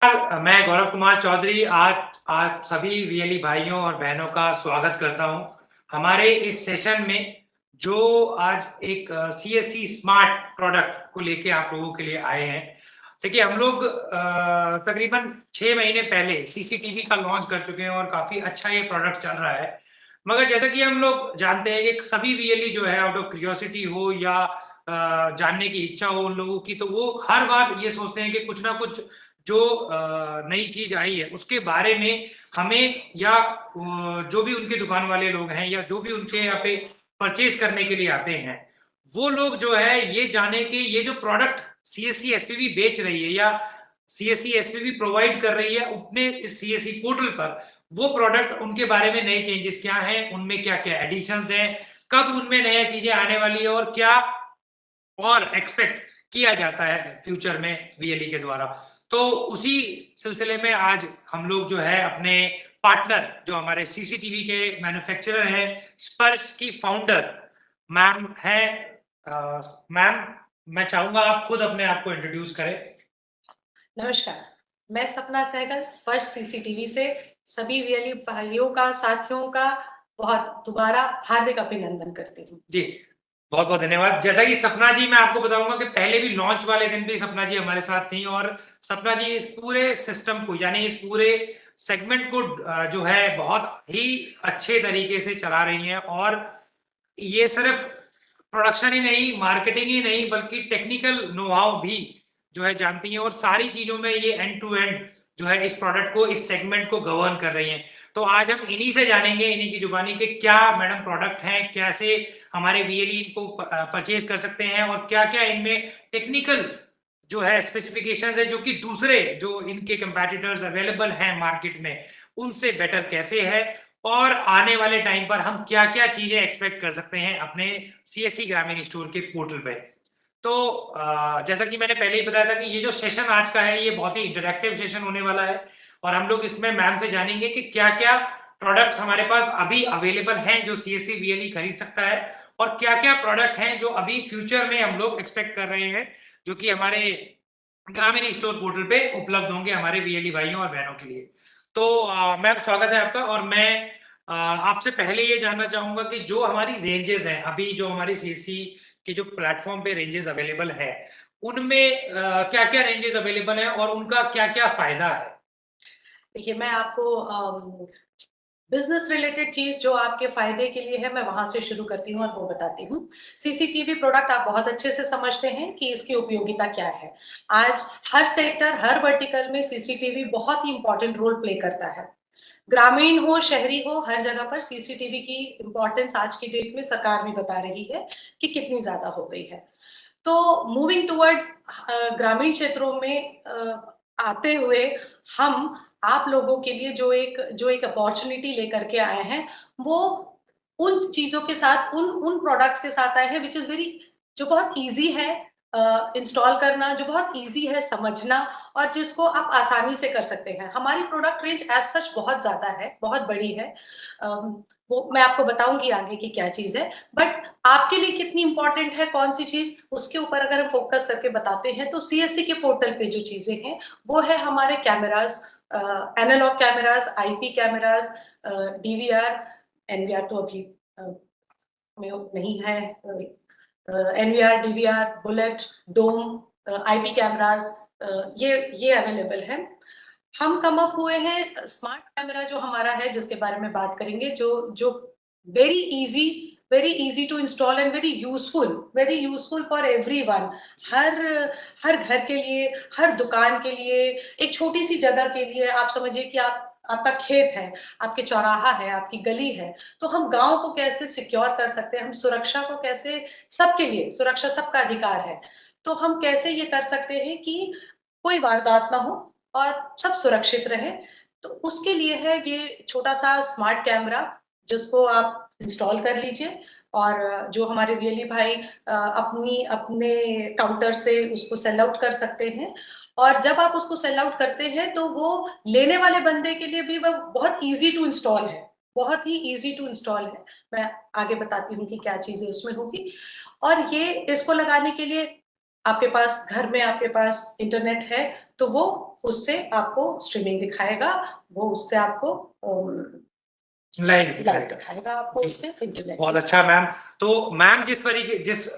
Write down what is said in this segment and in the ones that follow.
मैं गौरव कुमार चौधरी आज आप सभी वीएलई भाइयों और बहनों का स्वागत करता हूं हमारे इस सेशन में जो आज एक सीएससी स्मार्ट प्रोडक्ट को लेके आप लोगों के लिए आए हैं। देखिए हम लोग तकरीबन 6 महीने पहले सीसीटीवी का लॉन्च कर चुके हैं और काफी अच्छा ये प्रोडक्ट चल रहा है। मगर जैसा कि हम लोग जानते हैं कि सभी वीएलई जो है आउट ऑफ क्यूरियोसिटी हो या जानने की इच्छा हो उन लोगों की, तो वो हर बार ये सोचते हैं कि कुछ ना कुछ जो नई चीज आई है उसके बारे में हमें या जो भी उनके दुकान वाले लोग हैं या जो भी उनके यहाँ पे परचेज करने के लिए आते हैं, वो लोग जो है ये जाने कि ये जो प्रोडक्ट सीएससी एसपीवी बेच रही है या सीएससी एसपीवी प्रोवाइड कर रही है अपने इस सीएससी पोर्टल पर, वो प्रोडक्ट उनके बारे में नए चेंजेस क्या हैं, उनमें क्या क्या एडिशन हैं, कब उनमें नया चीजें आने वाली है और क्या और एक्सपेक्ट किया जाता है फ्यूचर में वीएलई के द्वारा। तो उसी सिलसिले में आज हम लोग जो है अपने पार्टनर जो हमारे सीसीटीवी के मैन्युफैक्चरर हैं, स्पर्श की फाउंडर मैम है। मैम, मैं चाहूंगा आप खुद अपने आप को इंट्रोड्यूस करें। नमस्कार, मैं सपना सहगल स्पर्श सीसीटीवी से सभी वीएलई भाइयों का साथियों का बहुत दोबारा हार्दिक अभिनंदन करती हूँ। जी, बहुत बहुत धन्यवाद। जैसा कि सपना जी, मैं आपको बताऊंगा कि पहले भी लॉन्च वाले दिन भी सपना जी हमारे साथ थी और सपना जी इस पूरे सिस्टम को यानी इस पूरे सेगमेंट को जो है बहुत ही अच्छे तरीके से चला रही हैं और ये सिर्फ प्रोडक्शन ही नहीं, मार्केटिंग ही नहीं, बल्कि टेक्निकल नो हाउ भी जो है जानती हैं और सारी चीजों में ये एंड टू एंड जो है इस प्रोडक्ट को, इस सेगमेंट को गवर्न कर रही हैं। तो आज हम इन्हीं से जानेंगे, इन्हीं की जुबानी के क्या मैडम प्रोडक्ट हैं, कैसे हमारे वीएलई इनको परचेज कर सकते हैं और क्या क्या इनमें टेक्निकल जो है स्पेसिफिकेशंस है जो कि दूसरे जो इनके कंपेटिटर्स अवेलेबल हैं मार्केट में उनसे बेटर कैसे है और आने वाले टाइम पर हम क्या क्या चीजें एक्सपेक्ट कर सकते हैं अपने सीएससी ग्रामीण स्टोर के पोर्टल पे। तो जैसा कि मैंने पहले ही बताया था कि ये जो सेशन आज का है ये बहुत ही इंटरेक्टिव सेशन होने वाला है और हम लोग इसमें मैम से जानेंगे कि क्या क्या प्रोडक्ट्स हमारे पास अभी अवेलेबल हैं जो सीएससी वीएलई खरीद सकता है और क्या क्या प्रोडक्ट हैं जो अभी फ्यूचर में हम लोग एक्सपेक्ट कर रहे हैं जो कि हमारे ग्रामीण स्टोर पोर्टल पे उपलब्ध होंगे हमारे वीएलई भाइयों और बहनों के लिए। तो मैम, स्वागत है आपका और मैं आपसे पहले ये जानना चाहूंगा कि जो हमारी रेंजेस हैं अभी, जो हमारी सीएससी के जो प्लेटफॉर्म पे रेंजेस अवेलेबल है उनमें क्या क्या रेंजेस अवेलेबल है और उनका क्या क्या फायदा है। देखिए, मैं आपको बिजनेस रिलेटेड चीज जो आपके फायदे के लिए है मैं वहां से शुरू करती हूँ और वो बताती हूँ। सीसीटीवी प्रोडक्ट आप बहुत अच्छे से समझते हैं कि इसकी उपयोगिता क्या है। आज हर सेक्टर, हर वर्टिकल में सीसीटीवी बहुत ही इंपॉर्टेंट रोल प्ले करता है। ग्रामीण हो, शहरी हो, हर जगह पर सीसीटीवी की इंपॉर्टेंस आज की डेट में सरकार भी बता रही है कि कितनी ज्यादा हो गई है। तो मूविंग टुवर्ड्स ग्रामीण क्षेत्रों में आते हुए हम आप लोगों के लिए जो एक अपॉर्चुनिटी लेकर के आए हैं, वो उन चीजों के साथ, उन उन प्रोडक्ट्स के साथ आए हैं विच इज वेरी, जो बहुत इजी है इंस्टॉल करना, जो बहुत इजी है समझना और जिसको आप आसानी से कर सकते हैं। हमारी प्रोडक्ट रेंज एज सच बहुत ज्यादा है, बहुत बड़ी है। वो मैं आपको बताऊंगी आगे की क्या चीज है, बट आपके लिए कितनी इंपॉर्टेंट है कौन सी चीज, उसके ऊपर अगर हम फोकस करके बताते हैं तो सीएससी के पोर्टल पे जो चीजें हैं वो है हमारे cameras, analogue cameras, IP cameras, DVR. NVR तो अभी में नहीं है। NVR, DVR, bullet, dome, IP cameras, ये अवेलेबल है। हम कम अप हुए हैं स्मार्ट कैमरा जो हमारा है, जिसके बारे में बात करेंगे, जो जो very easy, very easy to install and very useful for everyone. हर हर घर के लिए, हर दुकान के लिए, एक छोटी सी जगह के लिए, आप समझिए कि आपका खेत है, आपके चौराहा है, आपकी गली है, तो हम गांव को कैसे सिक्योर कर सकते हैं, हम सुरक्षा को कैसे, सबके लिए सुरक्षा, सबका अधिकार है, तो हम कैसे ये कर सकते हैं कि कोई वारदात ना हो और सब सुरक्षित रहे। तो उसके लिए है ये छोटा सा स्मार्ट कैमरा, जिसको आप इंस्टॉल कर लीजिए और जो हमारे वीएलई भाई अपनी अपने काउंटर से उसको सेल आउट कर सकते हैं। और जब आप उसको सेल आउट करते हैं तो वो लेने वाले बंदे के लिए भी वो बहुत इजी टू इंस्टॉल है, बहुत ही इजी टू इंस्टॉल है। मैं आगे बताती हूँ कि क्या चीजें उसमें होगी। और ये इसको लगाने के लिए आपके पास घर में आपके पास इंटरनेट है तो वो उससे आपको स्ट्रीमिंग दिखाएगा, वो उससे आपको लाइव दिखाएगा आपको उससे इंटरनेट। बहुत अच्छा मैम। तो मैम जिस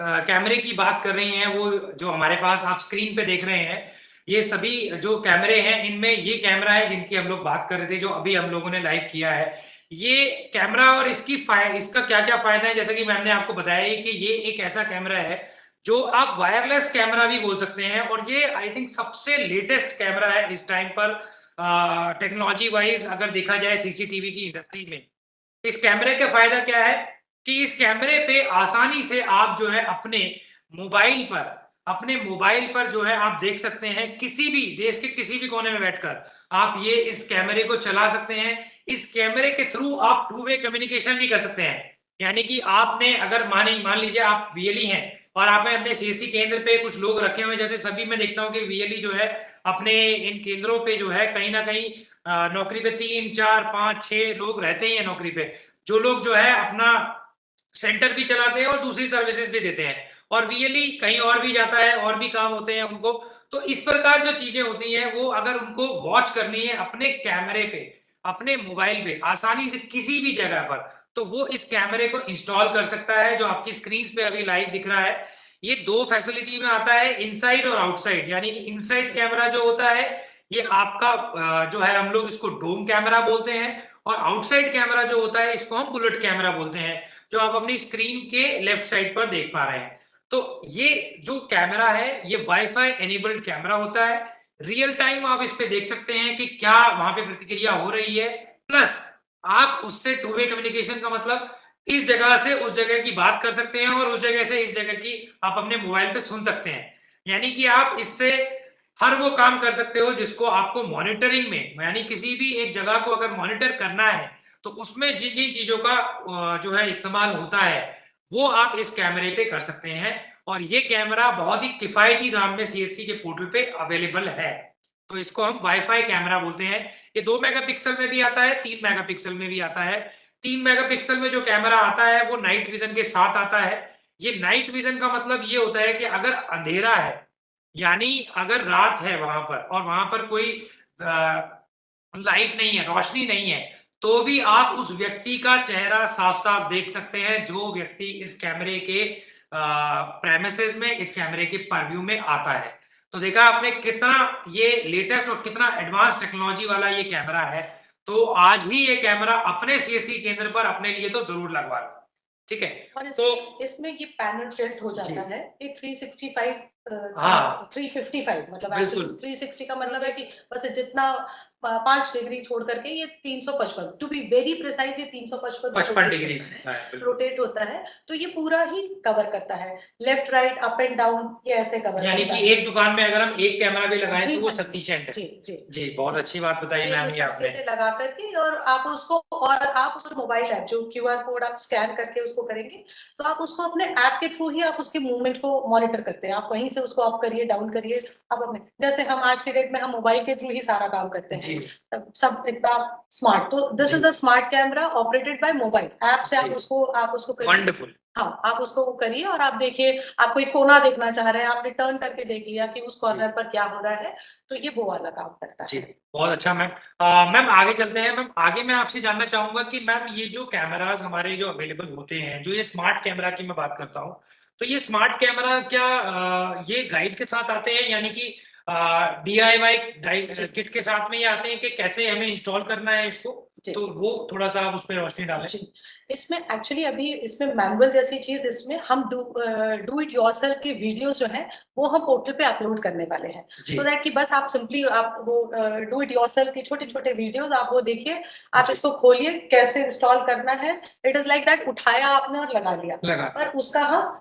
कैमरे की बात कर रही हैं, वो जो हमारे पास आप स्क्रीन पे देख रहे हैं, ये सभी जो कैमरे हैं, इनमें ये कैमरा है जिनकी हम लोग बात कर रहे थे, जो अभी हम लोगों ने लाइव किया है। ये कैमरा और इसका क्या क्या फायदा है, जैसा कि मैम ने आपको बताया कि ये एक ऐसा कैमरा है जो आप वायरलेस कैमरा भी बोल सकते हैं, और ये आई थिंक सबसे लेटेस्ट कैमरा है इस टाइम पर टेक्नोलॉजी वाइज अगर देखा जाए सीसीटीवी की इंडस्ट्री में। इस कैमरे का फायदा क्या है कि इस कैमरे पे आसानी से आप जो है अपने मोबाइल पर जो है आप देख सकते हैं, किसी भी देश के किसी भी कोने में बैठकर आप ये इस कैमरे को चला सकते हैं। इस कैमरे के थ्रू आप टू वे कम्युनिकेशन भी कर सकते हैं। यानी कि आपने अगर मान लीजिए आप वीएलई हैं और आपने अपने सीएससी केंद्र पे कुछ लोग रखे हुए, जैसे सभी मैं देखता हूँ कि वीएलई जो है अपने इन केंद्रों पे जो है कहीं ना कहीं नौकरी पे 3, 4, 5, 6 लोग रहते ही हैं नौकरी पे, जो लोग जो है अपना सेंटर भी चलाते हैं और दूसरी सर्विसेज भी देते हैं, और वीएलई कहीं और भी जाता है और भी काम होते हैं उनको। तो इस प्रकार जो चीजें होती हैं, वो अगर उनको वॉच करनी है अपने कैमरे पे, अपने मोबाइल पे आसानी से किसी भी जगह पर, तो वो इस कैमरे को इंस्टॉल कर सकता है, जो आपकी स्क्रीन पे अभी लाइव दिख रहा है। ये दो फैसिलिटी में आता है, इनसाइड और आउटसाइड। यानी कि इनसाइड कैमरा जो होता है, ये आपका जो है हम लोग इसको डोम कैमरा बोलते हैं, और आउटसाइड कैमरा जो होता है इसको हम बुलेट कैमरा बोलते हैं, जो आप अपनी स्क्रीन के लेफ्ट साइड पर देख पा रहे हैं। तो ये जो कैमरा है, ये वाईफाई एनेबल्ड कैमरा होता है। रियल टाइम आप इस पे देख सकते हैं कि क्या वहां पे प्रतिक्रिया हो रही है, प्लस आप उससे टू वे कम्युनिकेशन का मतलब इस जगह से उस जगह की बात कर सकते हैं, और उस जगह से इस जगह की आप अपने मोबाइल पे सुन सकते हैं। यानी कि आप इससे हर वो काम कर सकते हो जिसको आपको मॉनिटरिंग में, यानी किसी भी एक जगह को अगर मॉनिटर करना है, तो उसमें जिन जिन चीजों का जो है इस्तेमाल होता है, वो आप इस कैमरे पे कर सकते हैं। और ये कैमरा बहुत ही किफायती दाम में सीएससी के पोर्टल पे अवेलेबल है। तो इसको हम वाईफाई कैमरा बोलते हैं। ये 2 मेगापिक्सल में भी आता है, 3 मेगापिक्सल में भी आता है। 3 मेगापिक्सल में जो कैमरा आता है वो नाइट विजन के साथ आता है। ये नाइट विजन का मतलब ये होता है कि अगर अंधेरा है, यानी अगर रात है वहां पर और वहां पर कोई लाइट नहीं है, रोशनी नहीं है, तो भी आप उस व्यक्ति का चेहरा साफ साफ देख सकते हैं, जो व्यक्ति इस कैमरे के प्रेमिसेस में, इस कैमरे के परव्यू में आता है। तो देखा आपने कितना ये लेटेस्ट और कितना एडवांस टेक्नोलॉजी वाला ये कैमरा है। तो आज ही ये कैमरा अपने सीएससी केंद्र पर अपने लिए तो जरूर लगवा लो, ठीक है। और तो इसमें ये पैनल टिल्ट हो जाता है, ये 365 हाँ 355 मतलब बिल्कुल 360 का मतलब है कि बस जितना 5 डिग्री छोड़ करके ये 355, टू बी वेरी प्रिसाइज ये 55 डिग्री रोटेट होता है। तो ये पूरा ही कवर करता है, left right up and down, ये ऐसे कवर यानी करता कि है। एक दुकान में अगर हम एक कैमरा भी लगाएं तो वो हाँ, सफिशिएंट है। जी जी जी बहुत अच्छी बात बताई मैम ये आपने। से लगा करके, और आप उसको मोबाइल ऐप जो क्यूआर कोड आप स्कैन करके उसको करेंगे, तो आप उसको अपने ऐप के थ्रू ही आप उसके मूवमेंट को मॉनिटर करते हैं। आप वहीं से उसको अप करिए, डाउन करिए, आप अपने, जैसे हम आज के डेट में हम मोबाइल के थ्रू ही सारा काम करते हैं, सब इतना स्मार्ट। तो this is a smart camera operated by mobile app से आप उसको करिए। वंडरफुल। हाँ, आप उसको करिए और आप देखिए, आप कोई कोना देखना चाह रहे हैं, आपने टर्न करके देख लिया कि उस कॉर्नर पर क्या हो रहा है, तो ये वो वाला काम करता है। बहुत अच्छा मैम। मैम आगे चलते हैं। मैम आगे मैं आपसे जानना चाहूंगा कि मैम ये जो कैमरास हमारे जो अवेलेबल होते हैं, जो ये स्मार्ट कैमरा की मैं बात करता हूँ, तो ये स्मार्ट कैमरा क्या ये गाइड के साथ आते हैं, यानी कि DIY किट के साथ में ये आते हैं, कि कैसे हमें इंस्टॉल करना है इसको? तो वो थोड़ा सा आप उस पर रोशनी डालें। इसमें एक्चुअली अभी इसमें मैनुअल जैसी चीज, इसमें हम डू इट योरसेल्फ की वीडियोस जो है वो हम पोर्टल पे अपलोड करने वाले हैं, सो दैट कि बस आप सिंपली आप वो डू इट योरसेल्फ की छोटे छोटे वीडियोस आप वो देखिए, आप इसको खोलिए कैसे इंस्टॉल करना है। इट इज लाइक दैट, उठाया आपने और लगा लिया, पर उसका हम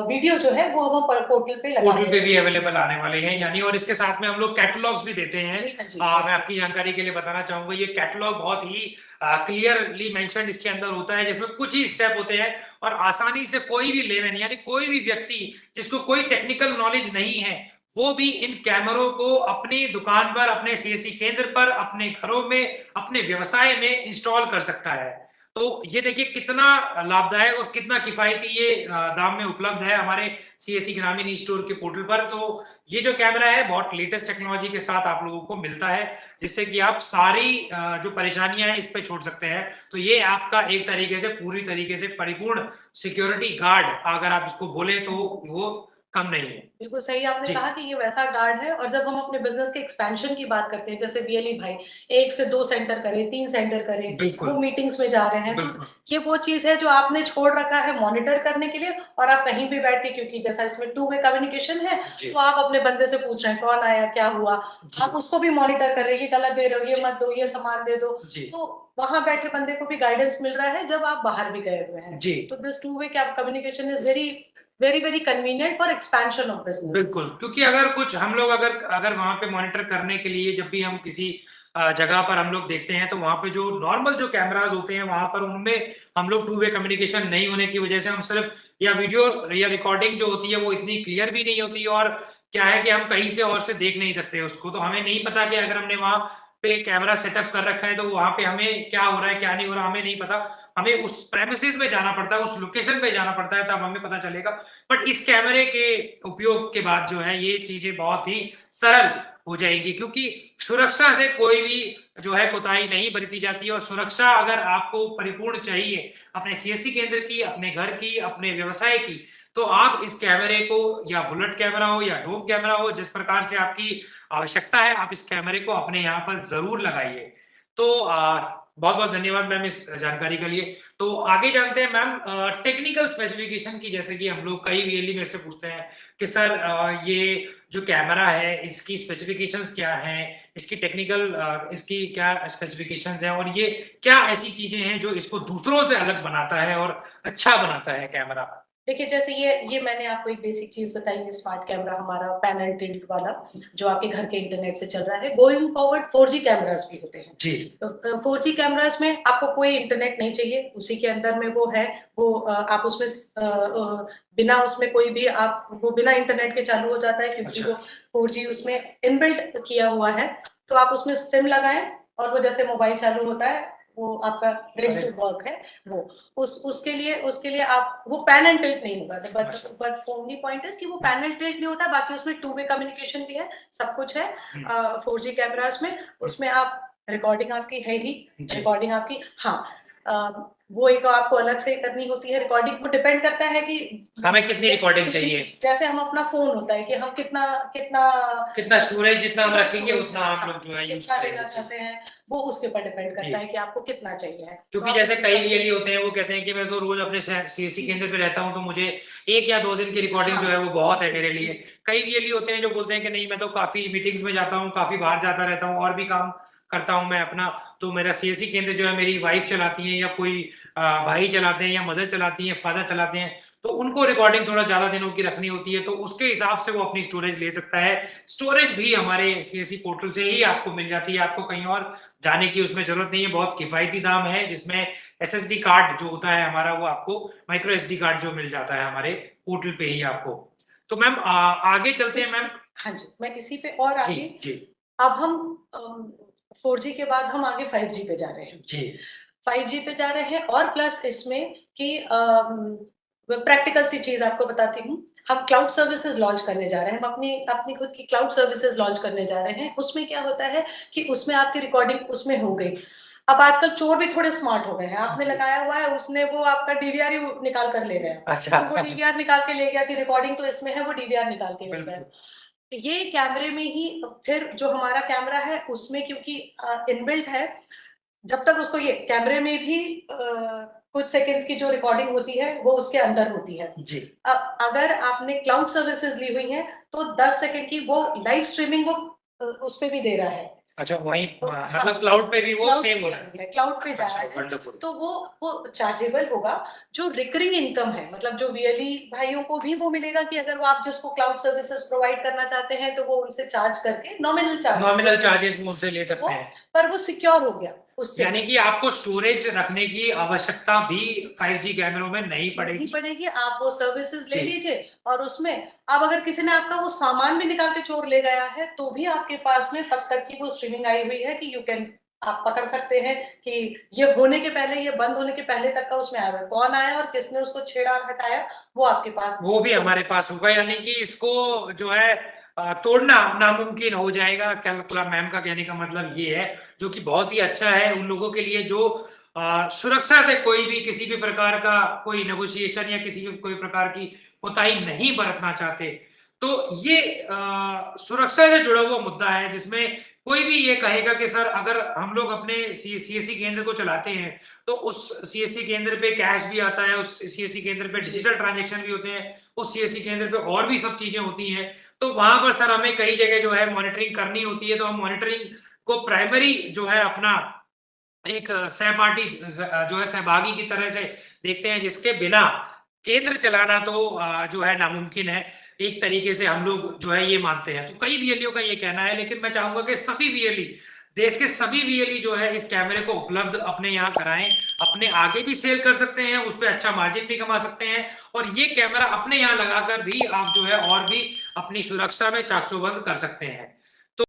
वीडियो जो है वो हम पोर्टल पे भी अवेलेबल आने वाले हैं, यानी। और इसके साथ में हम लोग कैटलॉग्स भी देते हैं। मैं आपकी जानकारी के लिए बताना चाहूंगा, ये कैटलॉग बहुत ही क्लियरली मेंशन्ड इसके अंदर होता है, जिसमें कुछ ही स्टेप होते हैं, और आसानी से कोई भी लेमैन यानी कोई भी व्यक्ति जिसको कोई टेक्निकल नॉलेज नहीं है, वो भी इन कैमरों को अपनी दुकान पर, अपने सीएससी केंद्र पर, अपने घरों में, अपने व्यवसाय में इंस्टॉल कर सकता है। तो ये देखिए कितना लाभदायक और कितना किफायती ये दाम में उपलब्ध है हमारे सीएससी ग्रामीण स्टोर के पोर्टल पर। तो ये जो कैमरा है बहुत लेटेस्ट टेक्नोलॉजी के साथ आप लोगों को मिलता है, जिससे कि आप सारी जो परेशानियां हैं इस पे छोड़ सकते हैं। तो ये आपका एक तरीके से पूरी तरीके से परिपूर्ण सिक्योरिटी गार्ड अगर आप इसको बोले तो वो कम नहीं है। बिल्कुल सही आपने कहा कि ये वैसा गार्ड है। और जब हम अपने बिजनेस के एक्सपेंशन की बात करते हैं, जैसे बीएलई भाई 1 से 2 सेंटर करे, 3 सेंटर करे, वो मीटिंग्स में जा रहे हैं, तो ये वो चीज है जो आपने छोड़ रखा है मॉनिटर करने के लिए। और आप कहीं भी बैठ के, क्योंकि जैसा इसमें 2 वे कम्युनिकेशन है, तो आप अपने बंदे से पूछ रहे हैं कौन आया, क्या हुआ, आप उसको भी मॉनिटर कर रहे हैं, गलत दे रहे हो, ये मत दो, ये सामान दे दो। तो वहां बैठे बंदे को भी गाइडेंस मिल रहा है जब आप बाहर भी गए हुए हैं। तो this 2 way communication is very very convenient for expansion of business. बिल्कुल, क्योंकि अगर कुछ हम लोग अगर वहां पे मॉनिटर करने के लिए जब भी हम किसी जगह पर हम लोग देखते हैं, तो वहां पे जो नॉर्मल जो कैमराज होते हैं वहां पर उनमें हम लोग 2 वे कम्युनिकेशन नहीं होने की वजह से हम सिर्फ या वीडियो या रिकॉर्डिंग जो होती है वो इतनी क्लियर भी नहीं होती, और क्या है कि हम कहीं से और से देख नहीं सकते उसको। तो हमें नहीं पता कि अगर हमने वहां पे कैमरा सेटअप कर रखा है तो वहां पे हमें क्या हो रहा है क्या नहीं हो रहा हमें नहीं पता। हमें उस प्रेमिसेस में जाना पड़ता है, उस लोकेशन पे जाना पड़ता है, तब हमें पता चलेगा। बट इस कैमरे के उपयोग के बाद जो है ये चीजें बहुत ही सरल हो जाएंगी, क्योंकि सुरक्षा से कोई भी जो है कोताही नहीं बरती जाती है। और सुरक्षा अगर आपको परिपूर्ण चाहिए अपने सीएससी केंद्र की, अपने घर की, अपने व्यवसाय की, तो आप इस कैमरे को, या बुलेट कैमरा हो या डोम कैमरा हो, जिस प्रकार से आपकी आवश्यकता है, आप इस कैमरे को अपने यहाँ पर जरूर लगाइए। तो बहुत बहुत धन्यवाद मैम इस जानकारी के लिए। तो आगे जानते हैं मैम टेक्निकल स्पेसिफिकेशन की। जैसे कि हम लोग कई वीएलई मेरे से पूछते हैं कि सर ये जो कैमरा है इसकी स्पेसिफिकेशंस क्या हैं, इसकी टेक्निकल इसकी क्या स्पेसिफिकेशंस हैं, और ये क्या ऐसी चीजें हैं जो इसको दूसरों से अलग बनाता है और अच्छा बनाता है कैमरा। देखिए, जैसे ये मैंने आपको एक बेसिक चीज बताई है, स्मार्ट कैमरा हमारा पैनल टिल्ट वाला जो आपके घर के इंटरनेट से चल रहा है। गोइंग फॉरवर्ड 4G कैमरास भी होते हैं जी। तो 4G कैमरास में आपको कोई इंटरनेट नहीं चाहिए, उसी के अंदर में वो है। वो आप उसमें बिना उसमें कोई भी आप वो बिना इंटरनेट के चालू हो जाता है, क्योंकि वो 4G उसमें इनबिल्ट किया हुआ है। तो आप उसमें सिम लगाएं और वो जैसे मोबाइल चालू होता है, वो आपका रिंग टू वर्क है। वो उसके लिए आप वो पैन एंड टिल्ट नहीं होगा। बट ओनली पॉइंट इज कि वो पैन एंड टिल्ट नहीं होता, बाकी उसमें 2 वे कम्युनिकेशन भी है, सब कुछ है 4G कैमरास में। उसमें आप रिकॉर्डिंग आपकी है ही, रिकॉर्डिंग आपकी, हाँ वो एक आपको अलग से करनी होती है रिकॉर्डिंग। वो डिपेंड करता है कि हमें कितनी रिकॉर्डिंग चाहिए। जैसे हम अपना फोन होता है कि हम कितना स्टोरेज जितना हम रखेंगे उतना हम लोग जो है यूज लेना चाहते हैं, वो उसके ऊपर डिपेंड करता है कि आपको कितना चाहिए। क्योंकि तो जैसे कई वीएलई होते हैं वो कहते हैं कि मैं तो रोज अपने सीएससी केंद्र पे रहता हूं, तो मुझे 1 या 2 दिन की रिकॉर्डिंग जो है वो बहुत है मेरे लिए। कई वीएलई होते हैं जो बोलते हैं कि नहीं मैं तो काफी मीटिंग्स में जाता हूँ, काफी बाहर जाता रहता हूँ और भी काम करता हूं मैं अपना, तो मेरा सीएससी केंद्र जो है मेरी वाइफ चलाती है, या कोई भाई चलाते हैं, या मदर चलाती है, फादर चलाते हैं, तो उनको रिकॉर्डिंग थोड़ा ज्यादा दिनों की रखनी होती है, तो उसके हिसाब से वो अपनी स्टोरेज ले सकता है। स्टोरेज भी हमारे सीएससी पोर्टल से ही आपको मिल जाती है, आपको कहीं और जाने की उसमें जरूरत नहीं है। बहुत किफायती दाम है, जिसमें एसएसडी कार्ड जो होता है हमारा वो आपको माइक्रो एसडी कार्ड जो मिल जाता है हमारे पोर्टल पे ही आपको। तो मैम आगे चलते हैं मैम। हाँ जी, मैं इसी पे और आगे जी। अब हम 4G के बाद हम आगे 5G पे जा रहे हैं जी। 5G पे जा रहे हैं, और प्लस इसमें कि प्रैक्टिकल सी चीज आपको बताती हूँ। हम क्लाउड सर्विसेज लॉन्च करने जा रहे हैं, हम अपनी खुद की क्लाउड सर्विसेज लॉन्च करने जा रहे हैं। उसमें क्या होता है कि उसमें आपकी रिकॉर्डिंग उसमें हो गई। अब आजकल चोर भी थोड़े स्मार्ट हो गए हैं, आपने लगाया हुआ है, उसने वो आपका डीवीआर ही निकाल कर ले गया। अच्छा। तो वो डीवीआर निकाल के ले गया कि रिकॉर्डिंग तो इसमें है, वो डीवीआर निकाल के ले गया। ये कैमरे में ही फिर जो हमारा कैमरा है उसमें क्योंकि इनबिल्ट है, जब तक उसको ये कैमरे में भी कुछ सेकंड्स की जो रिकॉर्डिंग होती है वो उसके अंदर होती है जी। अब अगर आपने क्लाउड सर्विसेज ली हुई है तो 10 सेकंड की वो लाइव स्ट्रीमिंग वो उस पे भी दे रहा है। अच्छा, वही मतलब क्लाउड पे भी वो सेम हो रहा है, क्लाउड पे जा रहा है, तो वो चार्जेबल होगा। जो रिकरिंग इनकम है, मतलब जो वीएलई भाइयों को भी वो मिलेगा कि अगर वो आप जिसको क्लाउड सर्विसेज प्रोवाइड करना चाहते हैं तो वो उनसे चार्ज करके नॉमिनल चार्जेस उनसे ले सकते हैं, पर वो सिक्योर हो गया उससे। यानी कि आपको स्टोरेज रखने की आवश्यकता भी 5G कैमरों में नहीं पड़ेगी। आप वो सर्विसेज ले लीजिए, और उसमें अब अगर किसी ने आपका वो सामान भी निकाल के चोर ले गया है तो भी आपके पास में तब तक की वो स्ट्रीमिंग आई हुई है कि यू कैन आप पकड़ सकते हैं कि ये होने के पहले, ये बंद होने के पहले तक का उसमें आया, कौन आया और किसने उसको छेड़ा और हटाया, वो आपके पास वो भी हमारे पास होगा, यानी कि इसको जो है तोड़ना नामुमकिन हो जाएगा। मैम का कहने का मतलब ये है, जो कि बहुत ही अच्छा है उन लोगों के लिए जो सुरक्षा से कोई भी किसी भी प्रकार का कोई नेगोशिएशन या किसी भी कोई प्रकार की कोताही नहीं बरतना चाहते। तो ये सुरक्षा से जुड़ा हुआ मुद्दा है, जिसमें कोई भी ये कहेगा कि सर अगर हम लोग अपने सीएससी केंद्र को चलाते हैं तो उस सीएससी केंद्र पे कैश भी आता है, उस सीएससी केंद्र पे डिजिटल ट्रांजैक्शन भी होते हैं, उस सीएससी केंद्र पे और भी सब चीजें होती हैं, तो वहां पर सर हमें कई जगह जो है मॉनिटरिंग करनी होती है। तो हम मॉनिटरिंग को प्राइमरी जो है अपना एक सहपाठी जो है सहभागी की तरह से देखते हैं, जिसके बिना केंद्र चलाना तो जो है नामुमकिन है, एक तरीके से हम लोग जो है ये मानते हैं। तो कई वीएलईओ का ये कहना है, लेकिन मैं चाहूंगा कि सभी वीएलई, देश के सभी वीएलई जो है इस कैमरे को उपलब्ध अपने यहाँ कराएं, अपने आगे भी सेल कर सकते हैं, उस पर अच्छा मार्जिन भी कमा सकते हैं, और ये कैमरा अपने यहाँ लगाकर भी आप जो है और भी अपनी सुरक्षा में चाक चौबंद कर सकते हैं।